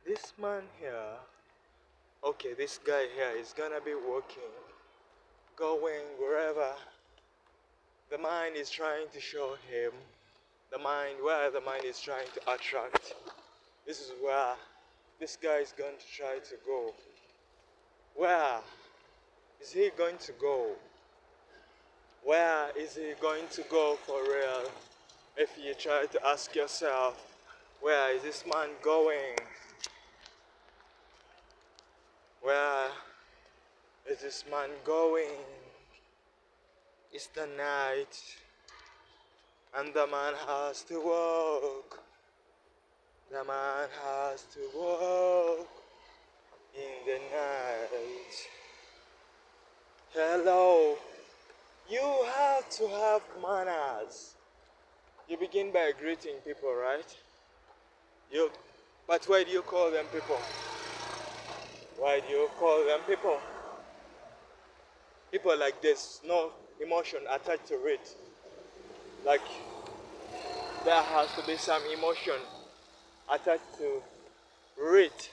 this man here, okay, this guy here is gonna be walking, going wherever the mind is trying to show him, where the mind is trying to attract. This is where this guy is going to try to go. Where is he going to go? Where is he going to go for real? If you try to ask yourself, where is this man going? Where is this man going? It's the night, and the man has to walk. The man has to walk in the night. Hello, you have to have manners. You begin by greeting people, right? But why do you call them people? Why do you call them people? People like this, no emotion attached to it. Like there has to be some emotion attached to it.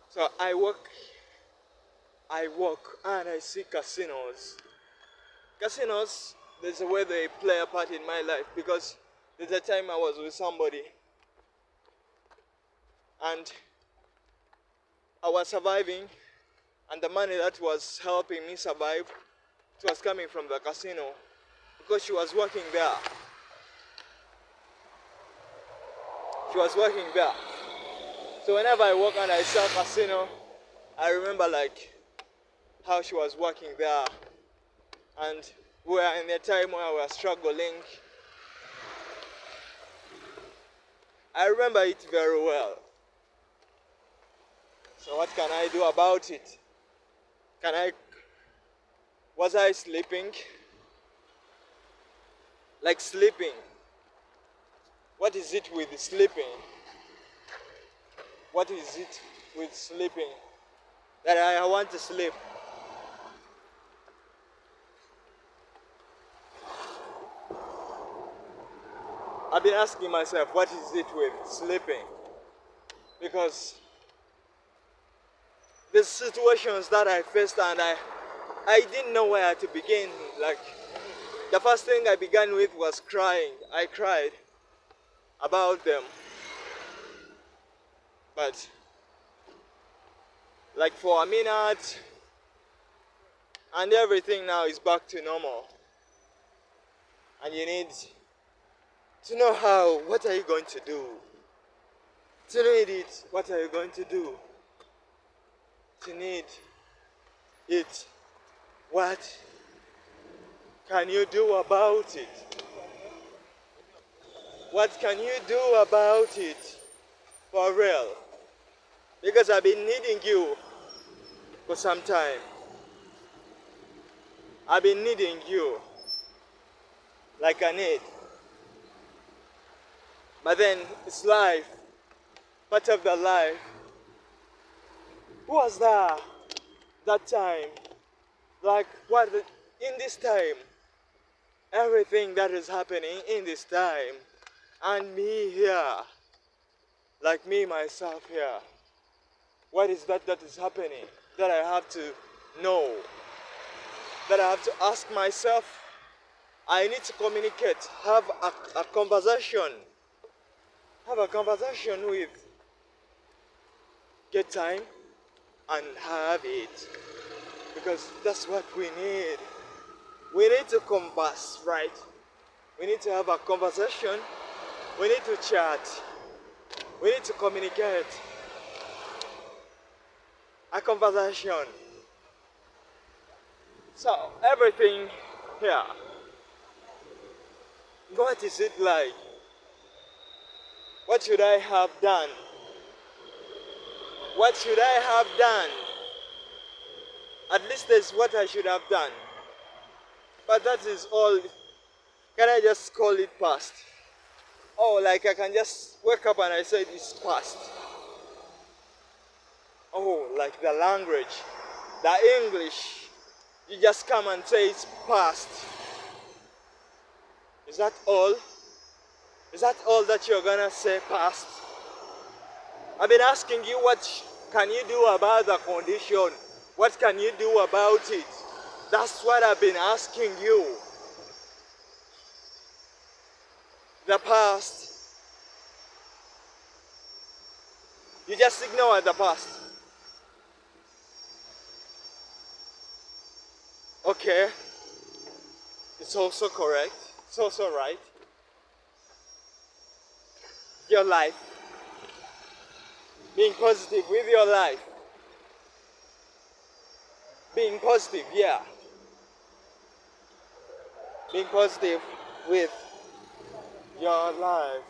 So I walk and I see casinos. Casinos, there's a way they play a part in my life, because there's a time I was with somebody and I was surviving, and the money that was helping me survive, it was coming from the casino, because she was working there. She was working there. So whenever I walk and I saw casino, I remember like how she was working there, and we were in a time where we were struggling. I remember it very well. So what can I do about it? Was I sleeping? Like sleeping. What is it with sleeping? What is it with sleeping that I want to sleep? I've been asking myself, what is it with sleeping? Because the situations that I faced, and I didn't know where to begin. Like, the first thing I began with was crying. I cried about them. But like for a minute, and everything now is back to normal. And you need to know what are you going to do? To need it, what are you going to do? To need it, what can you do about it? What can you do about it? For real. Because I've been needing you for some time. I've been needing you like I need. But then it's life, part of the life. Who was there that time? Like what in this time? Everything that is happening in this time, and me here, like me myself here. What is that is happening that I have to know? That I have to ask myself? I need to communicate, have a conversation. Have a conversation with. Get time and have it. Because that's what we need. We need to converse, right? We need to have a conversation. We need to chat. We need to communicate. A conversation. So, everything here. What is it like? What should I have done? What should I have done? At least that's what I should have done. But that is all. Can I just call it past? Oh, like I can just wake up and I say it's past. Oh, like the language, the English. You just come and say it's past. Is that all? Is that all that you're gonna say past? I've been asking you, what can you do about the condition? What can you do about it? That's what I've been asking you. The past, you just ignore the past. Okay, it's also correct. It's also right. Your life, being positive with your life. Being positive, yeah. Being positive with your life.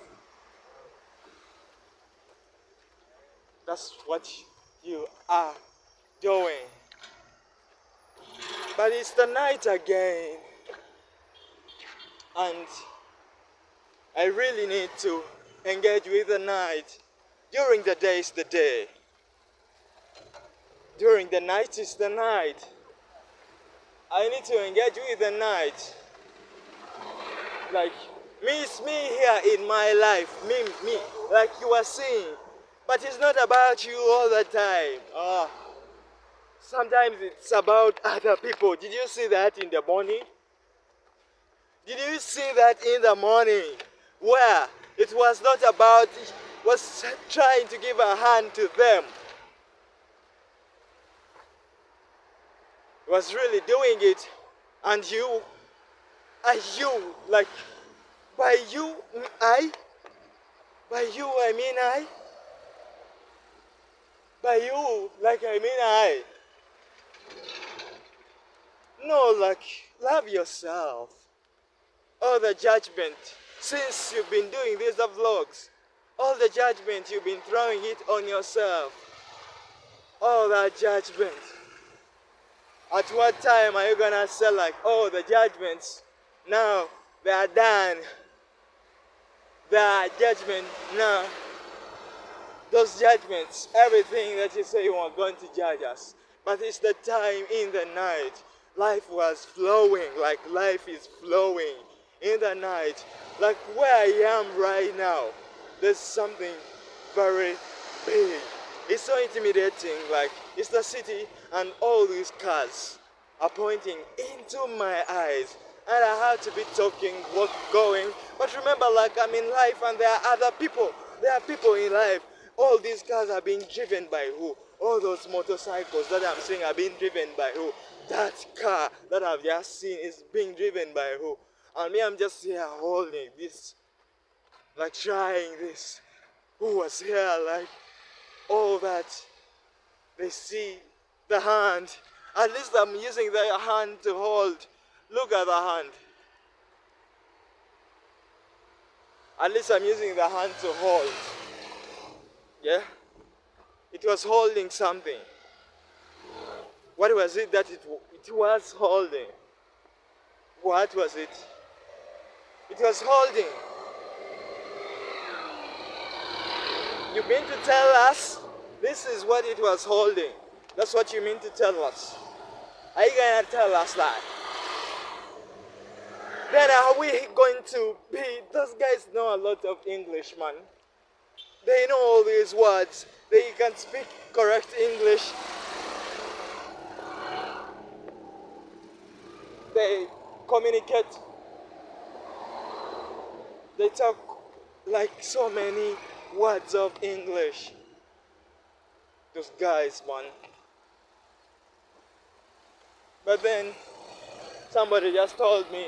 That's what you are doing. But it's the night again. And I really need to engage with the night. During the day is the day. During the night is the night. I need to engage with the night. Like, me is me here in my life. Me, like you are seeing. But it's not about you all the time. Sometimes it's about other people. Did you see that in the morning? Did you see that in the morning? Where it was not about, was trying to give a hand to them. Was really doing it. And you, like, by you, I, by you I mean I, by you, like I mean I. No, like, love yourself. All the judgment, since you've been doing these vlogs, all the judgment you've been throwing it on yourself. All that judgment. At what time are you gonna say like, oh, the judgments, now they are done. The judgment, now, those judgments, everything that you say you are going to judge us. But it's the time in the night. Life was flowing, like life is flowing in the night. Like where I am right now, there's something very big. It's so intimidating, like it's the city and all these cars are pointing into my eyes. And I have to be talking, going. But remember, like I'm in life and there are other people. There are people in life. All these cars are being driven by who? All those motorcycles that I'm seeing are being driven by who? That car that I've just seen is being driven by who? And me, I'm just here holding this, like trying this. Who was here, like all that. They see the hand. At least I'm using the hand to hold. Look at the hand. At least I'm using the hand to hold. Yeah? It was holding something. What was it that it was holding? What was it? It was holding. You mean to tell us this is what it was holding? That's what you mean to tell us? Are you gonna tell us that? Then are we going to be... Those guys know a lot of English, man. They know all these words. They can speak correct English. They communicate. They talk like so many words of English. Those guys, man. But then somebody just told me,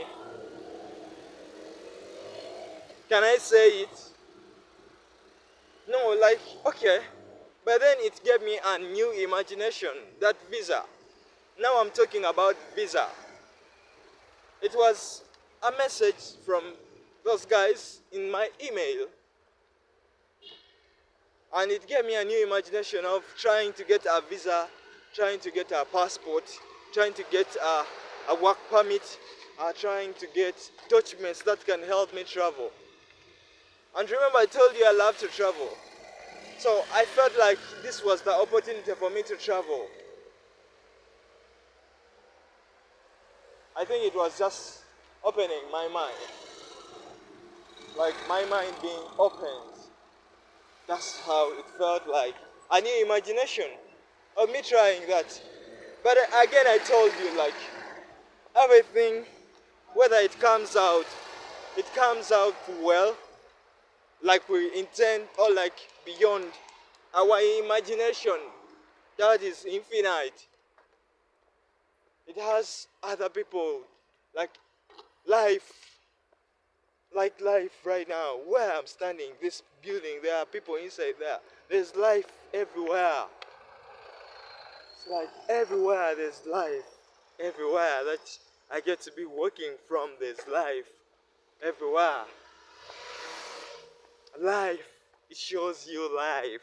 can I say it? No, like, okay. But then it gave me a new imagination, that visa. Now I'm talking about visa. It was a message from those guys in my email. And it gave me a new imagination of trying to get a visa, trying to get a passport, trying to get a work permit, trying to get documents that can help me travel. And remember, I told you I love to travel. So I felt like this was the opportunity for me to travel. I think it was just opening my mind. Like my mind being opened. That's how it felt like. A new imagination of me trying that. But again, I told you, like, everything, whether it comes out well, like we intend, or like beyond our imagination, that is infinite. It has other people, like life, like life right now. Where I'm standing, this building, there are people inside there. There's life everywhere. It's like everywhere there's life. Everywhere that I get to be working from, there's life. Everywhere. Life, it shows you life.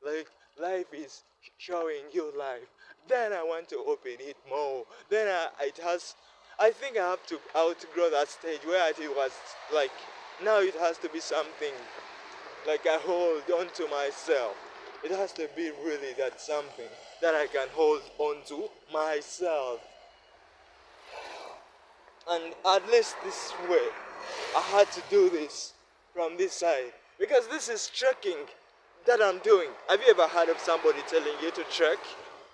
Like life is showing you life. Then I want to open it more. Then it has, I think I have to outgrow that stage where it was like, now it has to be something like I hold on to myself. It has to be really that something that I can hold on to myself. And at least this way, I had to do this from this side. Because this is trekking that I'm doing. Have you ever heard of somebody telling you to trek?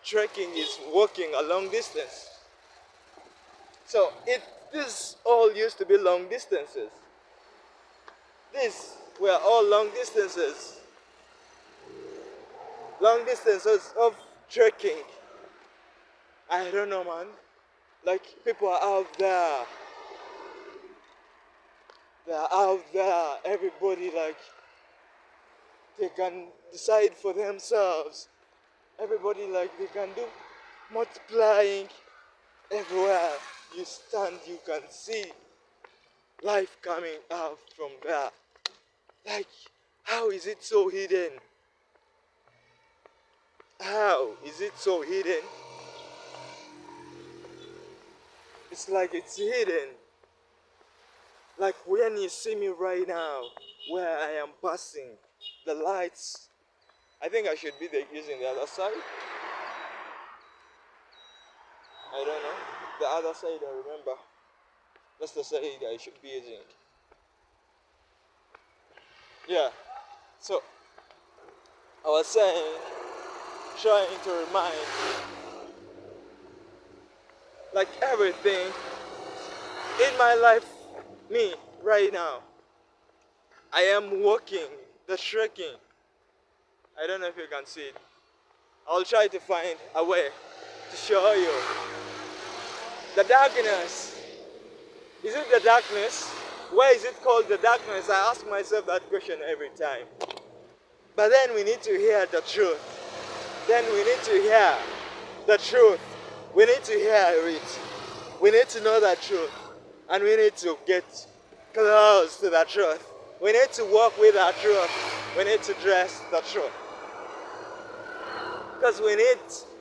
Trekking is walking a long distance. So this all used to be long distances. These were all long distances. Long distances of trekking. I don't know, man. Like, people are out there. They're out there. Everybody, like, they can decide for themselves. Everybody, like, they can do multiplying. Everywhere you stand, you can see life coming out from there. Like, how is it so hidden? How is it so hidden? It's like it's hidden. Like when you see me right now, where I am passing, the lights, I think I should be using the other side. I don't know. The other side, I remember. That's the side I should be using. Yeah. So, I was saying, trying to remind, like everything in my life, me, right now, I am walking, the trekking. I don't know if you can see it. I'll try to find a way to show you. The darkness. Is it the darkness? Why is it called the darkness? I ask myself that question every time. But then we need to hear the truth. Then we need to hear the truth. We need to hear it. We need to know the truth. And we need to get close to the truth. We need to walk with the truth. We need to dress the truth. Because we need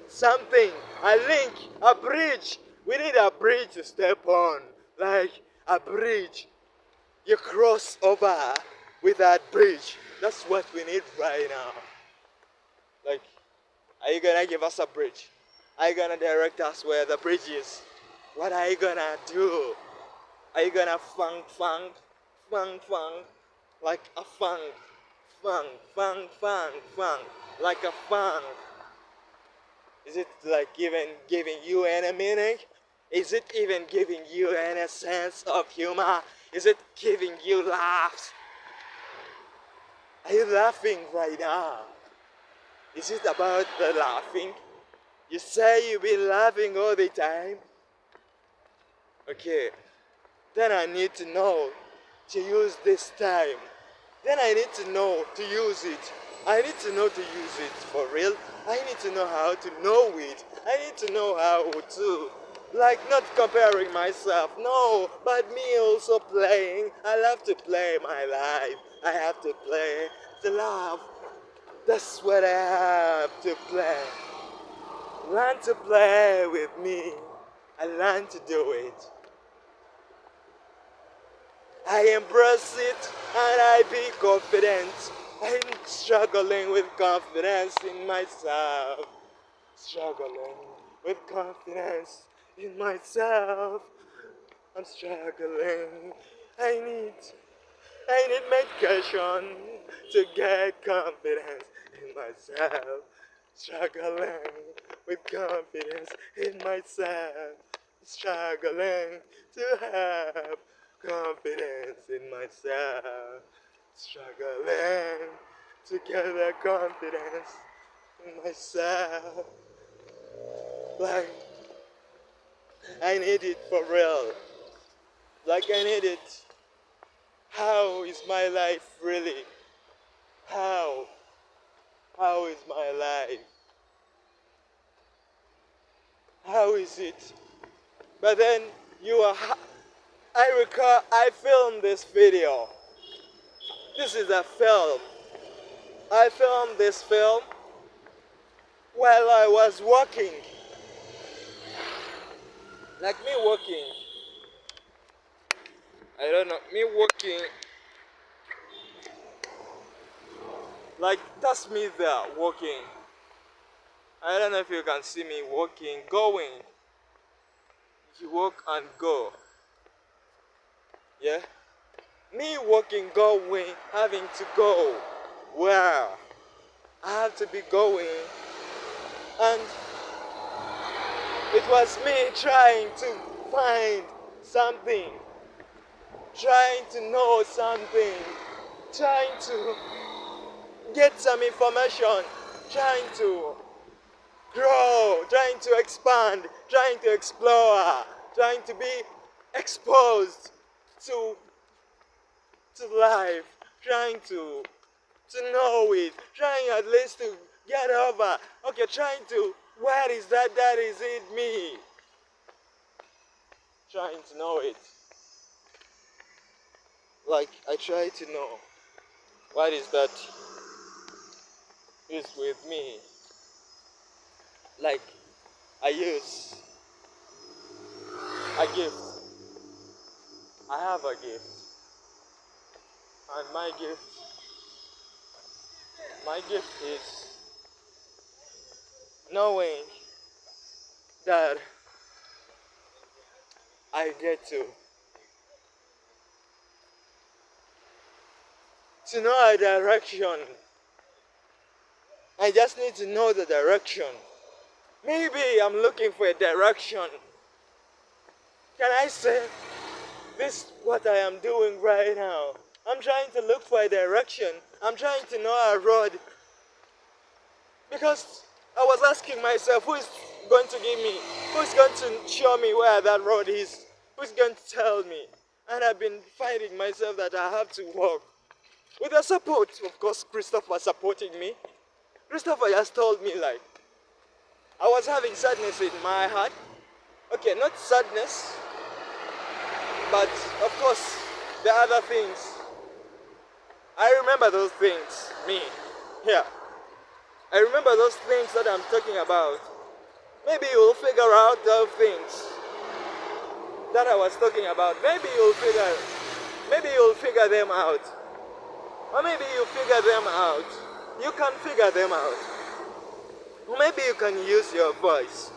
something, a link, a bridge. We need a bridge to step on. Like a bridge. You cross over with that bridge. That's what we need right now. Like, are you gonna give us a bridge? Are you gonna direct us where the bridge is? What are you gonna do? Are you gonna fang, like a fang, like a fang? Is it like even giving you any meaning? Is it even giving you any sense of humor? Is it giving you laughs? Are you laughing right now? Is it about the laughing? You say you've been laughing all the time? Okay, then I need to know to use this time. Then I need to know to use it. I need to know to use it for real. I need to know how to know it. I need to know how to, like, not comparing myself, no, but me also playing. I love to play my life. I have to play to love. That's what I have to play. Learn to play with me. I learn to do it. I embrace it and I be confident. I'm struggling with confidence in myself. Struggling with confidence in myself. I'm struggling. I need medication to get confidence in myself. Struggling with confidence in myself. Struggling to have confidence in myself. Struggling to get that confidence in myself. Like, I need it for real. Like, I need it. How is my life really? How? How is my life? How is it? But then I recall I filmed this video. This is a film. I filmed this film while I was walking. Like me walking. I don't know, me walking. Like that's me there walking. I don't know if you can see me walking, going. You walk and go. Yeah? Me walking, going, having to go. Where? I have to be going. And it was me trying to find something. Trying to know something. Trying to get some information. Trying to grow. Trying to expand. Trying to explore. Trying to be exposed to life, trying to know it, trying at least to get over. Okay, trying to, what is that? That is it, me. Trying to know it. Like, I try to know what is that is with me. Like, I use a gift. I have a gift. And my gift is knowing that I get to know a direction. I just need to know the direction. Maybe I'm looking for a direction. Can I say this what I am doing right now? I'm trying to look for a direction. I'm trying to know a road. Because I was asking myself, who is going to give me, who is going to show me where that road is? Who's going to tell me? And I've been finding myself that I have to walk. With the support, of course, Christopher supporting me. Christopher just told me, like, I was having sadness in my heart. Okay, not sadness, but of course, the other things. I remember those things, me, here. I remember those things that I'm talking about. Maybe you'll figure out those things that I was talking about. Maybe you'll figure them out. Or maybe you figure them out. You can figure them out. Or maybe you can use your voice.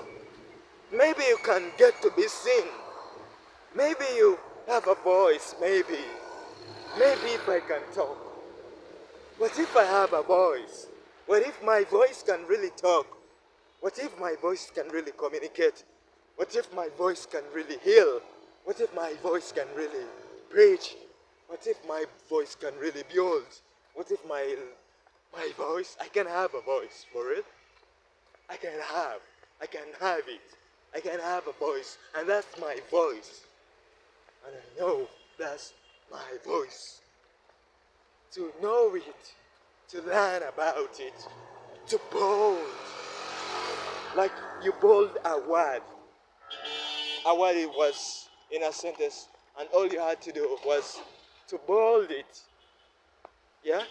Maybe you can get to be seen. Maybe you have a voice, maybe. Maybe if I can talk. What if I have a voice? What if my voice can really talk? What if my voice can really communicate? What if my voice can really heal? What if my voice can really preach? What if my voice can really build? What if my voice, I can have a voice for it? I can have it. I can have a voice, and that's my voice. And I know that's my voice. To know it, to learn about it, to bold. Like you bold a word. A word it was in a sentence, and all you had to do was to bold it. Yeah?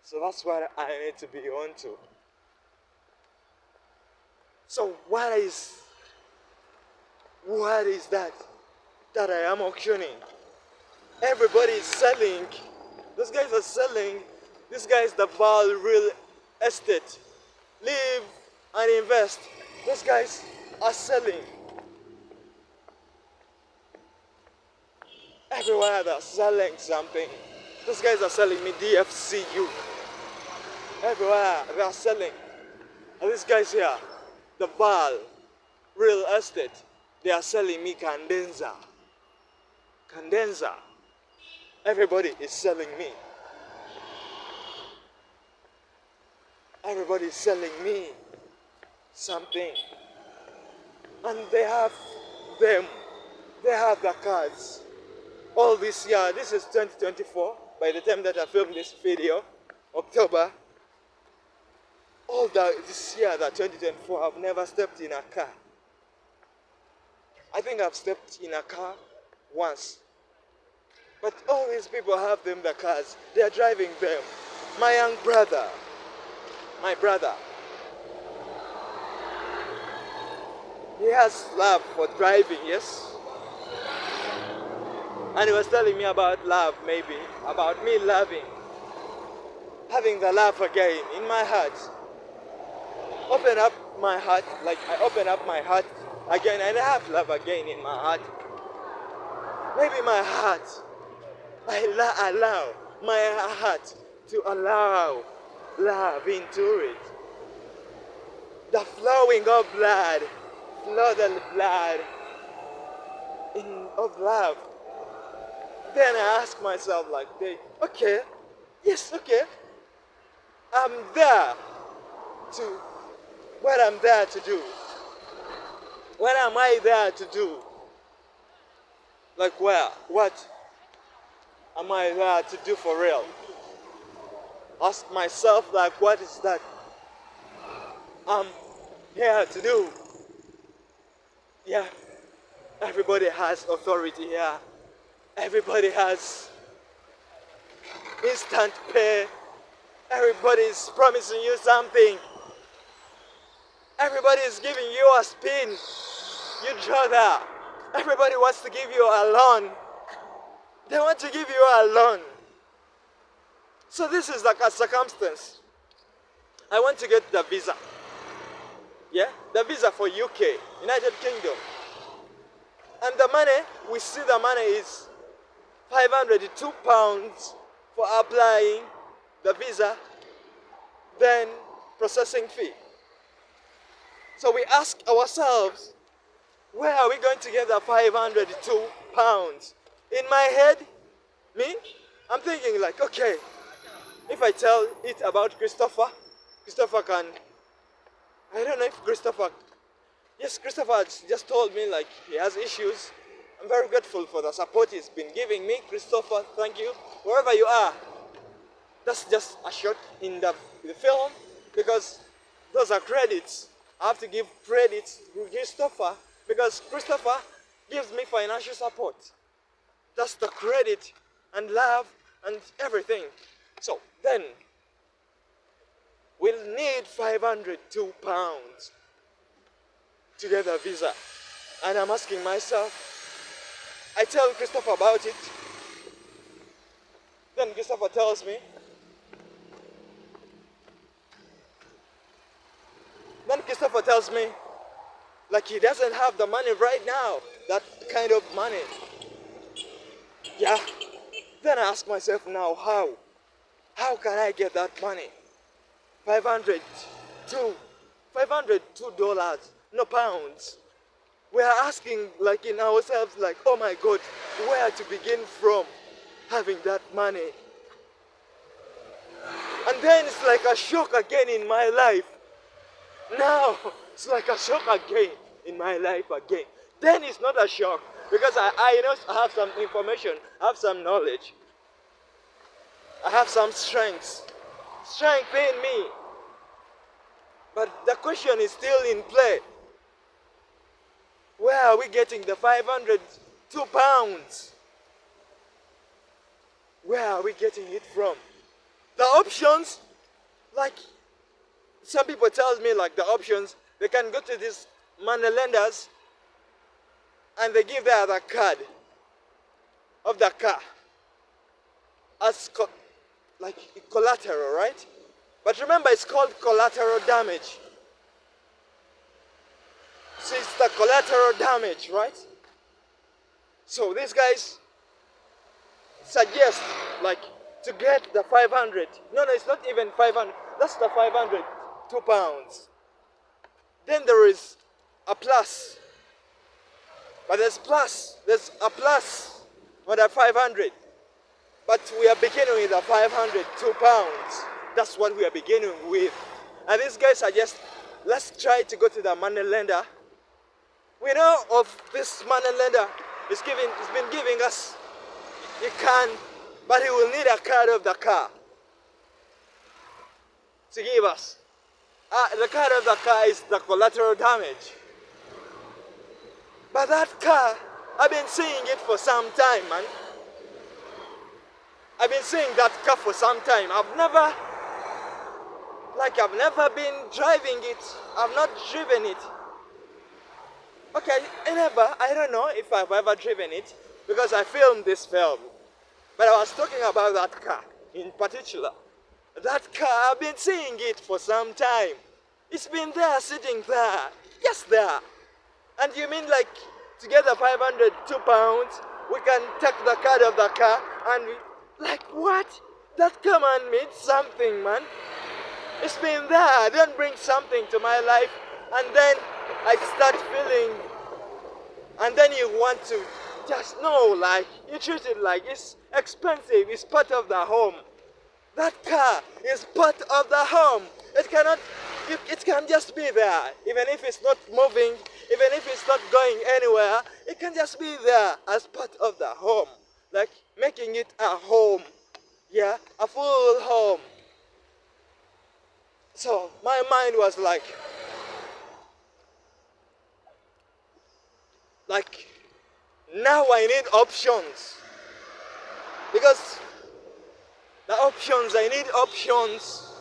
So that's what I need to be on to. So what is that I am auctioning? Everybody is selling. Those guys are selling. This guy is the Val real estate. Live and invest. Those guys are selling. Everywhere they're selling something. Those guys are selling me DFCU. Everywhere they are selling. And these guys here, the Val real estate, they are selling me condenser. Condenser. Everybody is selling me. Everybody is selling me something. And they have them. They have the cards. All this year, this is 2024, by the time that I filmed this video, October. This year, that 2024, I've never stepped in a car. I think I've stepped in a car once. But all these people have them, the cars. They are driving them. My young brother, my brother, he has love for driving, yes? And he was telling me about love, maybe, about me loving, having the love again in my heart. Open up my heart, like I open up my heart again and I have love again in my heart. Maybe my heart, I allow my heart to allow love into it. The flowing of blood, flow the blood of love. Then I ask myself like, okay, yes, okay. I'm there to, what I'm there to do. What am I there to do? Like where? What am I there to do for real? Ask myself like, what is that I'm here to do? Yeah, everybody has authority here. Everybody has instant pay. Everybody is promising you something. Everybody is giving you a spin. You draw that. Everybody wants to give you a loan. They want to give you a loan. So this is like a circumstance. I want to get the visa. Yeah? The visa for UK, United Kingdom. And the money, we see the money is £502 for applying the visa, then processing fee. So we ask ourselves, where are we going to get the £502? In my head, me, I'm thinking like, okay, if I tell it about Christopher can, I don't know if Christopher just told me like he has issues. I'm very grateful for the support he's been giving me. Christopher, thank you. Wherever you are, that's just a shot in the film because those are credits. I have to give credits to Christopher because Christopher gives me financial support. That's the credit and love and everything. So then, we'll need £502 to get a visa. And I'm asking myself, I tell Christopher about it. Then Christopher tells me. Like he doesn't have the money right now. That kind of money. Yeah. Then I ask myself now, how? How can I get that money? $502, no pounds. We are asking like in ourselves like, oh my God, where to begin from having that money? And then it's like a shock again in my life. Now, it's like a shock again in my life again. Then it's not a shock because I know I have some information, I have some knowledge. I have some strength in me. But the question is still in play. Where are we getting the £502? Where are we getting it from? The options, like some people tell me like the options, they can go to these money lenders and they give their the card of the car as like collateral, right? But remember, it's called collateral damage. So it's the collateral damage, right? So these guys suggest like to get the 500. No, it's not even 500. That's the 500, £2. Then there is a plus. But there's a plus on the 500. But we are beginning with the 500, £2. That's what we are beginning with. And these guys are just, let's try to go to the money lender. We know of this money lender. He's been giving us, you can, but he will need a card of the car to give us. The card of the car is the collateral damage. But that car, I've been seeing it for some time, man. I've been seeing that car for some time. I've never been driving it. I've not driven it. Okay, I don't know if I've ever driven it because I filmed this film. But I was talking about that car in particular. That car, I've been seeing it for some time. It's been there, sitting there, just there. And you mean like to get the 500, £2, we can take the card of the car and like what? That car man means something, man. It's been there, then bring something to my life and then I start feeling, and then you want to just know, like, you treat it like it's expensive, it's part of the home. That car is part of the home. It can just be there, even if it's not moving, even if it's not going anywhere, it can just be there as part of the home. Like, making it a home, yeah, a full home. So, my mind was like, now I need options. Because I need options.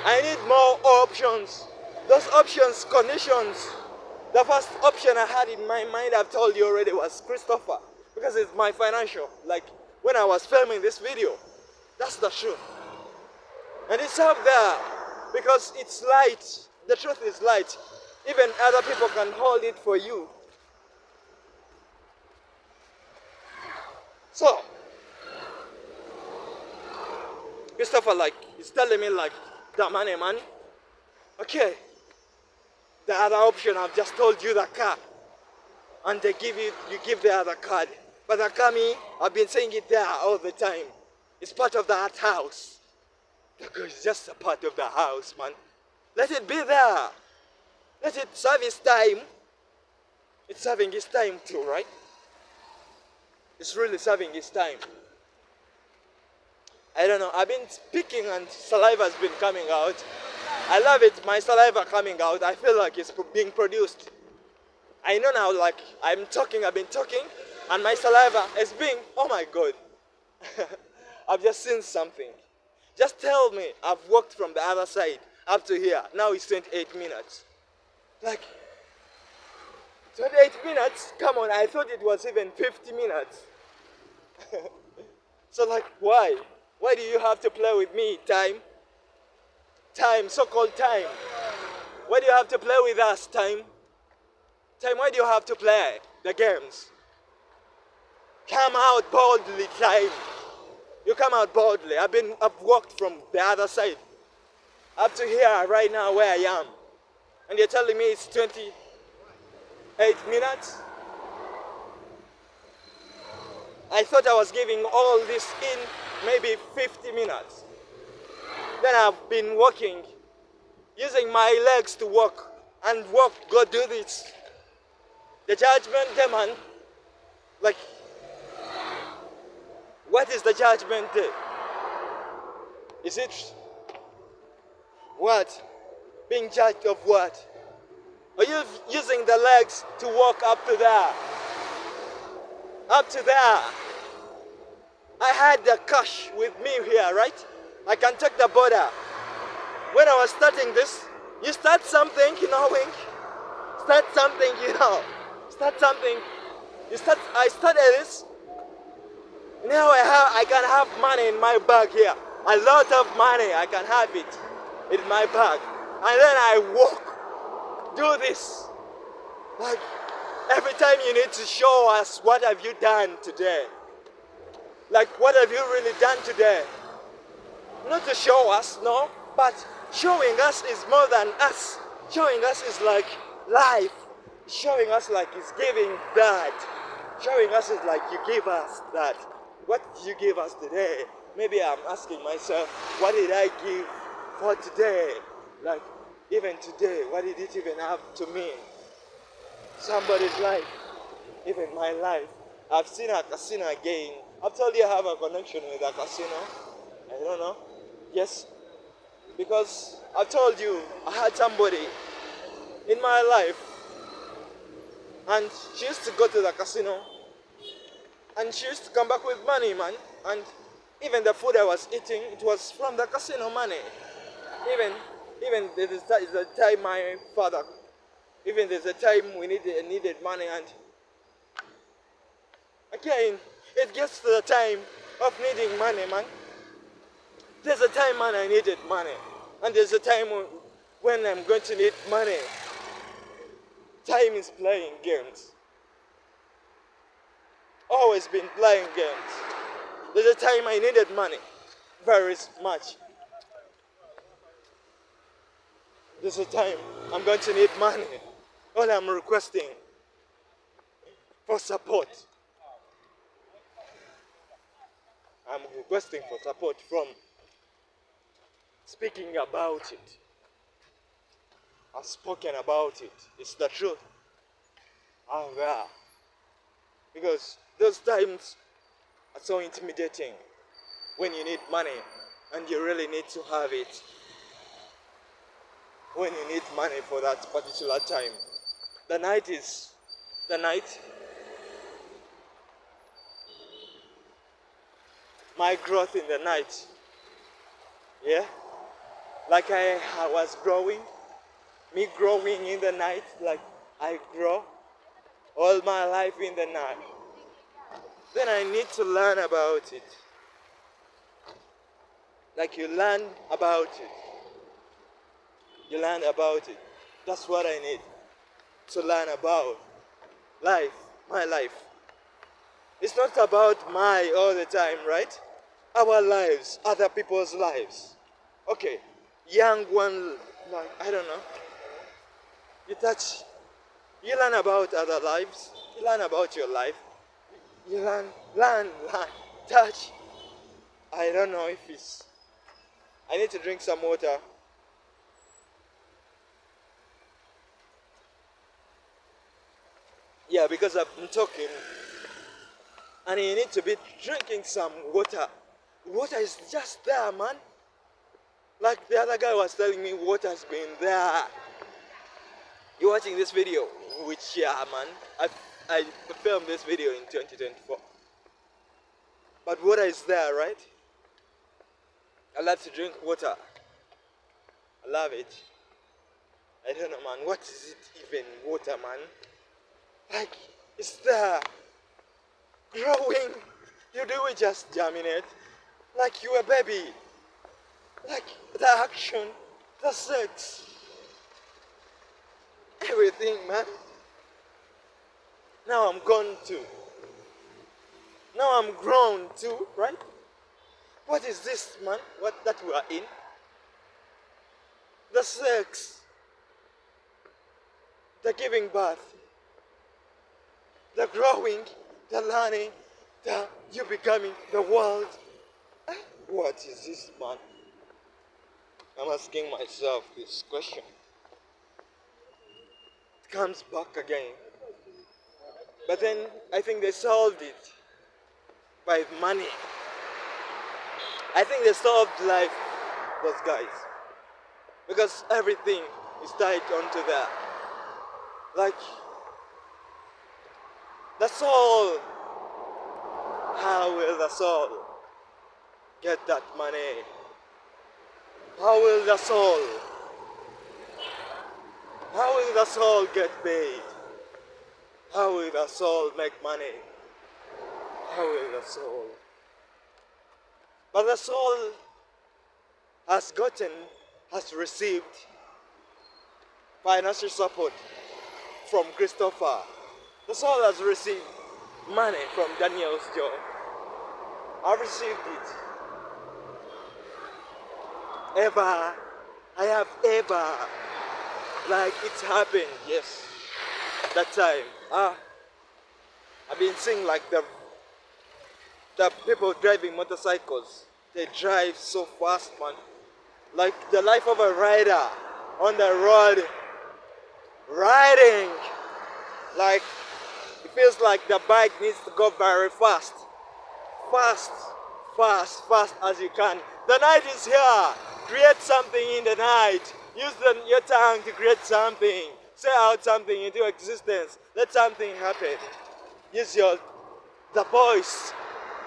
I need more options. Those options, conditions. The first option I had in my mind, I've told you already, was Christopher. Because it's my financial. Like, when I was filming this video. That's the truth. And it's up there. Because it's light. The truth is light. Even other people can hold it for you. So, Christopher, like, he's telling me, like, the money. Okay. The other option, I've just told you the car. And they you give the other card. But the car, I've been saying it there all the time. It's part of that house. The car is just a part of the house, man. Let it be there. Let it serve its time. It's serving its time too, right? It's really serving its time. I don't know. I've been speaking and saliva has been coming out. I love it. My saliva coming out. I feel like it's being produced. I know now, like, I've been talking, and my saliva is being, oh my God. I've just seen something. Just tell me, I've walked from the other side up to here. Now it's 28 minutes. Like, 28 minutes? Come on, I thought it was even 50 minutes. So like, why? Why do you have to play with me, time? Time, so-called time. Why do you have to play with us, time? Time, why do you have to play the games? Come out boldly, time. You come out boldly. I've walked from the other side up to here right now where I am. And you're telling me it's 28 minutes? I thought I was giving all this in maybe 50 minutes. Then I've been walking, using my legs to walk, and go do this. The judgment day, man. Like, what is the judgment day? Is it what? Being judged of what? Are you using the legs to walk up to there? Up to there. I had the cash with me here, right? I can take the border. When I was starting this, you start something, Wink. Start something, Start something. I started this. Now I can have money in my bag here. A lot of money, I can have it in my bag. And then I walk, do this. Like, every time you need to show us what have you done today. Like, what have you really done today? Not to show us, no, but showing us is more than us. Showing us is like life. Showing us like it's giving that. Showing us is like you give us that. What did you give us today? Maybe I'm asking myself, what did I give for today? Like, even today, what did it even have to mean? Somebody's life, even my life. I've seen a casino again. I've told you I have a connection with a casino. I don't know. Yes. Because I've told you I had somebody in my life, and she used to go to the casino and she used to come back with money, man. And even the food I was eating, it was from the casino money. Even there's a time my father, even there's a time we needed money, and again, it gets to the time of needing money, man. There's a time, man, I needed money. And there's a time when I'm going to need money. Time is playing games. Always been playing games. There's a time I needed money. Very much. There's a time I'm going to need money. All I'm requesting for support. I'm requesting for support from speaking about it. I've spoken about it. It's the truth. Oh, yeah. Because those times are so intimidating when you need money and you really need to have it. When you need money for that particular time. The night. My growth in the night. Yeah? Like I was growing. Me growing in the night, like I grow all my life in the night. Then I need to learn about it. Like you learn about it. You learn about it. That's what I need to learn about life, my life. It's not about my all the time, right? Our lives, other people's lives. Okay, young one, like, I don't know. You learn about other lives. You learn about your life. You learn, touch. I don't know if it's... I need to drink some water. Yeah, because I've been talking. And you need to be drinking some water. Water is just there, man. Like the other guy was telling me, water's been there. You're watching this video, which, yeah, man, I filmed this video in 2024. But water is there, right? I love to drink water. I love it. I don't know, man, what is it even, water, man? Like, it's there. Growing. You do it just germinate. Like you a baby. Like the action, the sex. Everything, man. Now I'm gone too. Now I'm grown too, right? What is this, man? What that we are in? The sex. The giving birth. The growing. The learning. The you becoming the world. What is this, man? I'm asking myself this question. Comes back again. But then I think they solved it by money. I think they solved life, those guys. Because everything is tied onto that. Like, the soul. How will the soul get that money? How will the soul? How will the soul get paid? How will the soul make money? How will the soul? But the soul has received financial support from Christopher. The soul has received money from Daniel's job. I received it. Ever. I have ever. Like it's happened, yes. That time. I've been seeing like the people driving motorcycles. They drive so fast, man. Like the life of a rider on the road, riding. Like it feels like the bike needs to go very fast. Fast, fast as you can. The night is here. Create something in the night. Use your tongue to create something. Say out something into existence. Let something happen. Use the voice.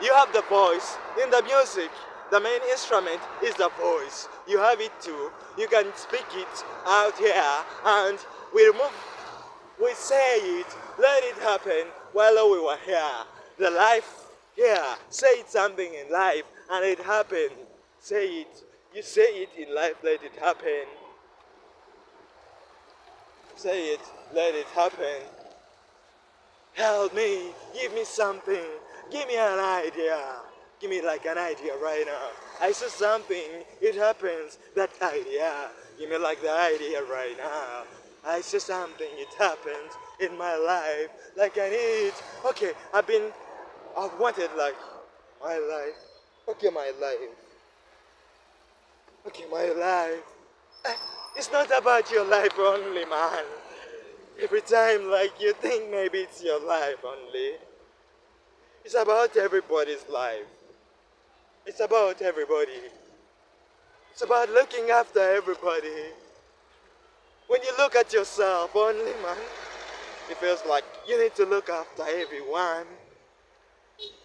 You have the voice in the music. The main instrument is the voice. You have it too. You can speak it out here, and we say it, let it happen while we were here. The life here. Say it something in life, and it happened. Say it. You say it in life, let it happen. Say it, let it happen. Help me, give me something, give me an idea. Give me like an idea right now. I saw something, it happens, that idea. Give me like the idea right now. I saw something, it happens in my life, like I need. Okay, I've wanted like my life. Okay, my life. Okay, my life. It's not about your life only, man. Every time like you think maybe it's your life only. It's about everybody's life. It's about everybody. It's about looking after everybody. When you look at yourself only, man, it feels like you need to look after everyone.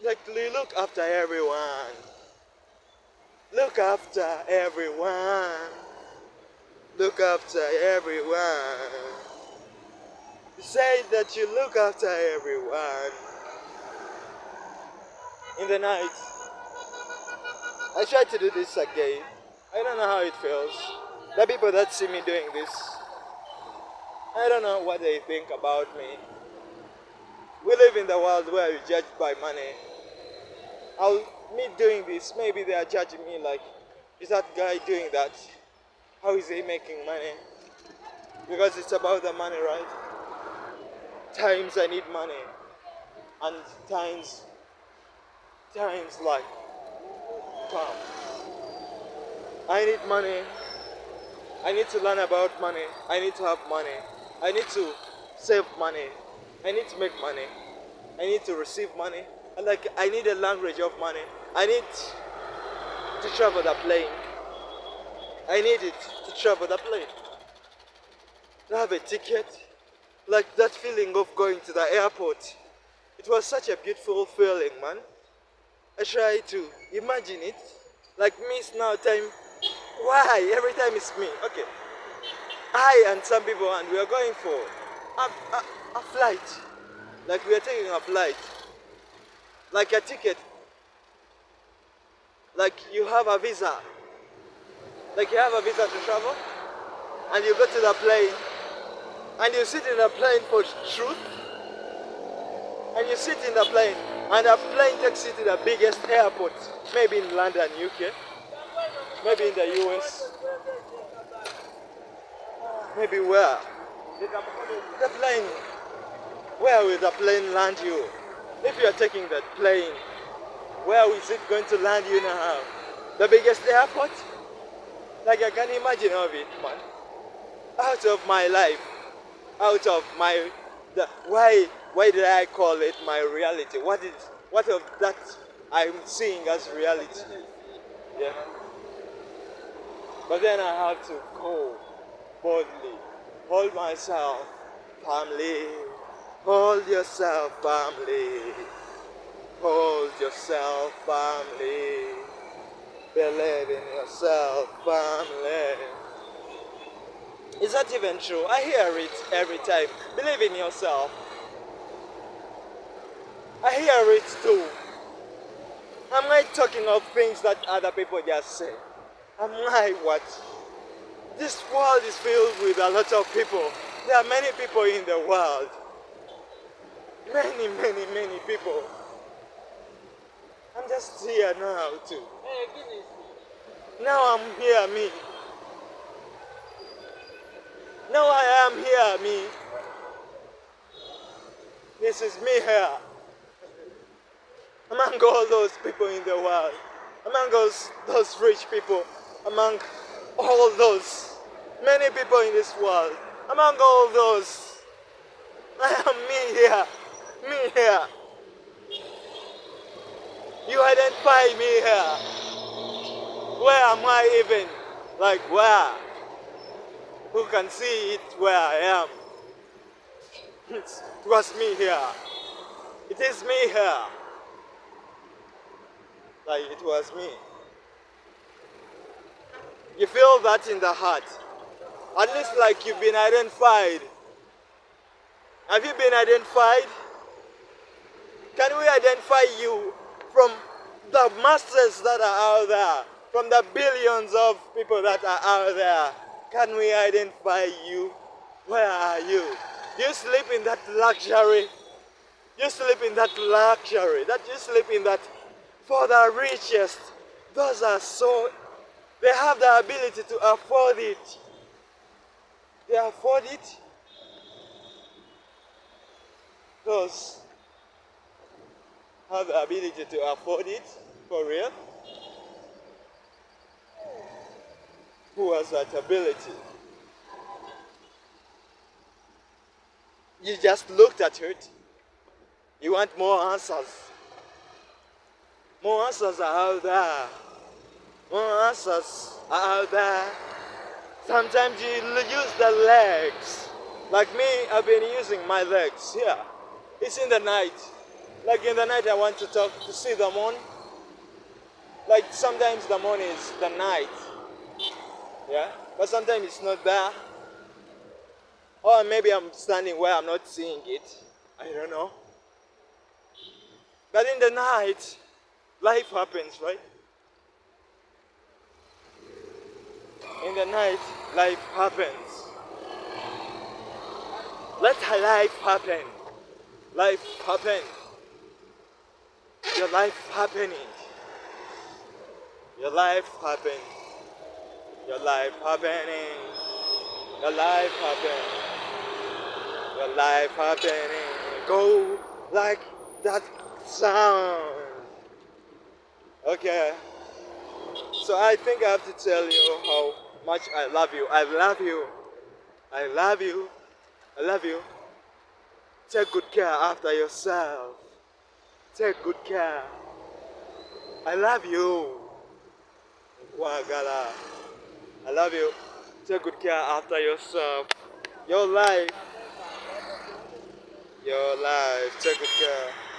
Like you look after everyone. Look after everyone. Look after everyone. Say that you look after everyone. In the night, I try to do this again. I don't know how it feels. The people that see me doing this, I don't know what they think about me. We live in the world where you judge by money. Me doing this, maybe they are judging me like, is that guy doing that? How is he making money? Because it's about the money, right? Times I need money. And times like, come. I need money. I need to learn about money. I need to have money. I need to save money. I need to make money. I need to receive money. And like I need a language of money. I need to travel the plane. I need it to travel the plane. To have a ticket. Like that feeling of going to the airport. It was such a beautiful feeling, man. I try to imagine it. Like miss now time. Why? Every time it's me. Okay. I and some people and we are going for a flight. Like we are taking a flight. Like a ticket. Like you have a visa. Like you have a visa to travel. And you go to the plane. And you sit in the plane for truth. And you sit in the plane. And the plane takes you to the biggest airport. Maybe in London, UK. Maybe in the US. Maybe where? The plane. Where will the plane land you? If you are taking that plane, where is it going to land you now? The biggest airport? Like I can imagine of it, man. Out of my life. Out of my why did I call it my reality? What of that I'm seeing as reality? Yeah. But then I have to go boldly. Hold myself, family. Hold yourself, family. Hold yourself, family. Believe in yourself, family. Is that even true? I hear it every time. Believe in yourself. I hear it too. Am I talking of things that other people just say? Am I what? This world is filled with a lot of people. There are many people in the world. Many people. I'm just here now too. Now I'm here, me. Now I am here, me. This is me here. Among all those people in the world. Among those rich people. Among all those many people in this world. Among all those. I am me here. Me here. You identify me here. Where am I even? Like where? Who can see it where I am? It was me here. It is me here. Like it was me. You feel that in the heart. At least like you've been identified. Have you been identified? Can we identify you from the masses that are out there? From the billions of people that are out there? Can we identify you? Where are you? Do you sleep in that luxury? You sleep in that luxury. That you sleep in that for the richest. Those are so, they have the ability to afford it. They afford it. Those have the ability to afford it. For real. Who has that ability? You just looked at it. You want more answers. More answers are out there. More answers are out there. Sometimes you use the legs. Like me, I've been using my legs here. It's in the night. Like in the night I want to talk, to see the moon. Like sometimes the moon is the night. Yeah? But sometimes it's not there. Or maybe I'm standing where I'm not seeing it. I don't know. But in the night, life happens, right? In the night, life happens. Let life happen. Life happen. Your life happening. Your life happen. Your life happening. Your life happening. Your life happening. Go like that sound. Okay. So I think I have to tell you how much I love you. I love you. I love you. I love you. Take good care after yourself. Take good care. I love you. Wagala. I love you. Take good care after yourself. Your life. Your life. Take good care.